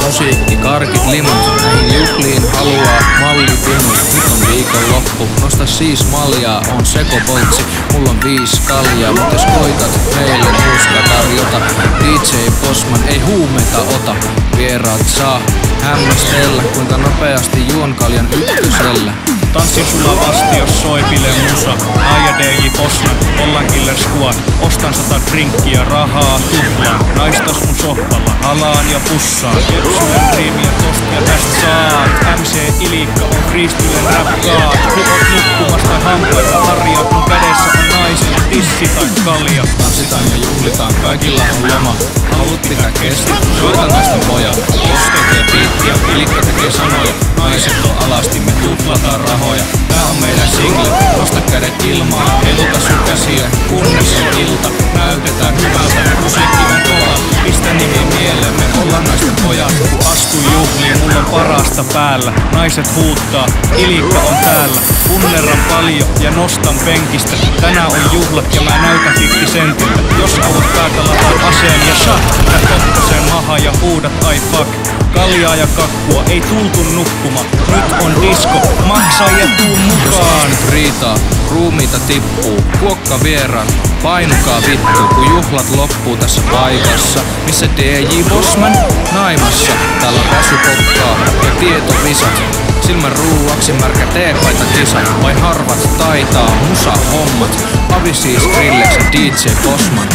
musiikki, karkit, limunat. Näihin juhliin haluaa mallipinut. Nyt on viikonloppu, nosta siis maljaa. On sekopoltsi, mulla on 5 kaljaa. Mut jos koitat meille nuuska tarjota, DJ Bossman ei huumeita ota. Vieraat saa hämmästellä, kuinka nopeasti juon kaljan ykkösellä. Tanssin sulla vasti, jos soi bile musa. Aija DJ Bossman, ollaan Killer Squad. Ostan 100 drinkkiä, rahaa tuplaan. Naistas mun sohvalla, halaan ja pussaan. Syön riimiä tostia tästä saat. MC Ilikka on kriistylen rapkaat. Hupot nukkumasta hampaita harjat. Mun kädessä on naisen tissi tai kalja. Tanssitaan ja juhlitaan, kaikilla on loma. Halut pitää kesti, soita naisten pojat. Jos tekee biittiä, Ilikka tekee sanoja. Naiset on alasti, me tuplataan rahoja. Tää on meidän single, nosta kädet ilmaan. Heiluta sun käsiä, kunnes on ilta. Näytetään hyvältä, musiikki on kova. Pistä nimi mieleen, me ollaan naisten pojat. Kun astun juhliin, mulla on parasta päällä. Naiset huuttaa, Ilikka on täällä. Punnerran paljon ja nostan penkistä. Tänään on juhlat ja mä näytän 50 sentiltä. Jos haluat päältä lataa aseen ja shot. Tää tohtaseen maha ja huudat ai fuck. Kaljaa ja kakkua, ei tultu nukkumaan. Nyt on disko, maksa ja tuu mukaan. Jos riitaa, ruumiita tippuu. Kuokka vieraan, painukaa vittu. Kun juhlat loppuu tässä paikassa, missä DJ Bossman naimassa. Täällä on räsypokkaa ja tietovisat. Silmän ruuaksi märkä teepaita kisa. Vai harvat taitaa musa hommat. Avi siis Skrillex ja DJ Bossman.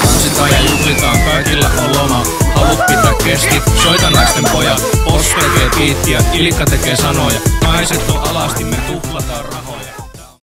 Tanssitaan ja juhlitaan, kaikilla on loma. Halut pitää kesti, soita naisten pojat. Boss tekee biittiä, Ilikka tekee sanoja. Naiset on alasti, me tuhlataan rahaa.